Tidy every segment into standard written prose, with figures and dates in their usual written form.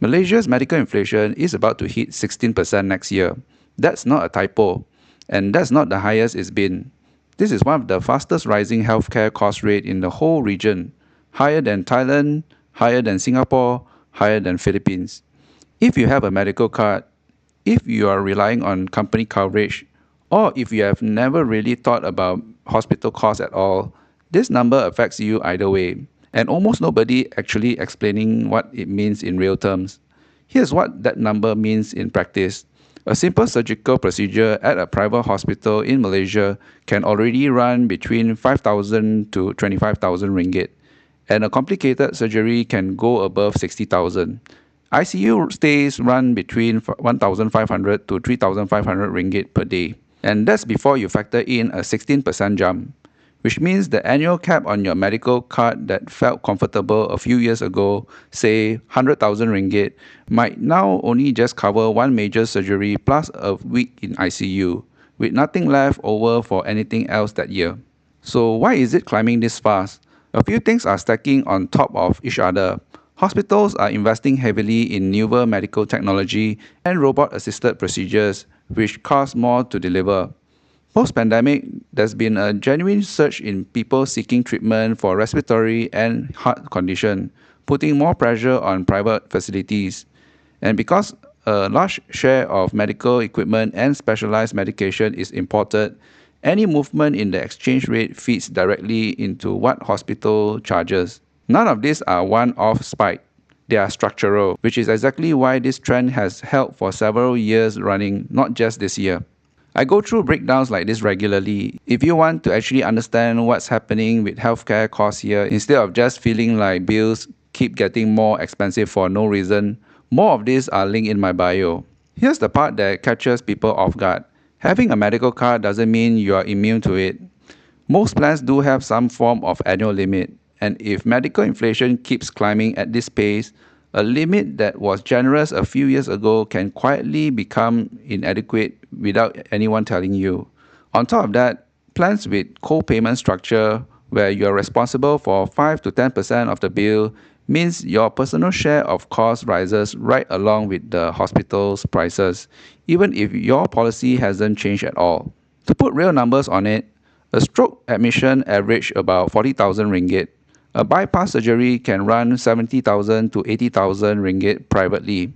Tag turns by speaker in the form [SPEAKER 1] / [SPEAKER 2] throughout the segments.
[SPEAKER 1] Malaysia's medical inflation is about to hit 16% next year. That's not a typo, and that's not the highest it's been. This is one of the fastest rising healthcare cost rate in the whole region, higher than Thailand, higher than Singapore, higher than Philippines. If you have a medical card, if you are relying on company coverage, or if you have never really thought about hospital costs at all, this number affects you either way, and almost nobody actually explaining what it means in real terms. Here's what that number means in practice. A simple surgical procedure at a private hospital in Malaysia can already run between 5,000 to 25,000 ringgit, and a complicated surgery can go above 60,000. ICU stays run between 1,500 to 3,500 ringgit per day. And that's before you factor in a 16% jump, which means the annual cap on your medical card that felt comfortable a few years ago, say 100,000 ringgit, might now only just cover one major surgery plus a week in ICU, with nothing left over for anything else that year. So why is it climbing this fast? A few things are stacking on top of each other. Hospitals are investing heavily in newer medical technology and robot-assisted procedures, which cost more to deliver. Post-pandemic, there's been a genuine surge in people seeking treatment for respiratory and heart condition, putting more pressure on private facilities. And because a large share of medical equipment and specialized medication is imported, any movement in the exchange rate feeds directly into what hospital charges. None of these are one-off spike. They are structural, which is exactly why this trend has held for several years running, not just this year. I go through breakdowns like this regularly. If you want to actually understand what's happening with healthcare costs here, instead of just feeling like bills keep getting more expensive for no reason, more of these are linked in my bio. Here's the part that catches people off guard. Having a medical card doesn't mean you are immune to it. Most plans do have some form of annual limit. And if medical inflation keeps climbing at this pace, a limit that was generous a few years ago can quietly become inadequate without anyone telling you. On top of that, plans with co-payment structure, where you are responsible for 5 to 10% of the bill, means your personal share of cost rises right along with the hospital's prices, even if your policy hasn't changed at all. To put real numbers on it, a stroke admission average about 40,000 ringgit. A bypass surgery can run 70,000 to 80,000 ringgit privately,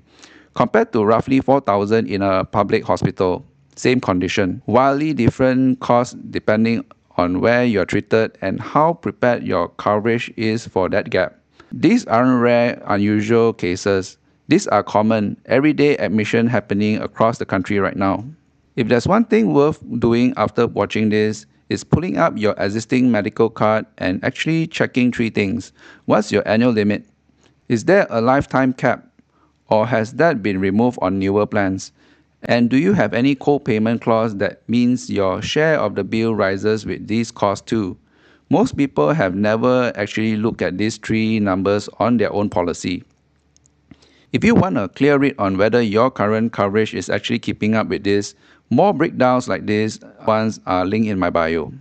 [SPEAKER 1] compared to roughly 4,000 in a public hospital. Same condition. Wildly different costs depending on where you're treated and how prepared your coverage is for that gap. These aren't rare, unusual cases. These are common, everyday admission happening across the country right now. If there's one thing worth doing after watching this, is pulling up your existing medical card and actually checking three things. What's your annual limit? Is there a lifetime cap? Or has that been removed on newer plans? And do you have any co-payment clause that means your share of the bill rises with these costs too? Most people have never actually looked at these three numbers on their own policy. If you want a clear read on whether your current coverage is actually keeping up with this, more breakdowns like this ones are linked in my bio.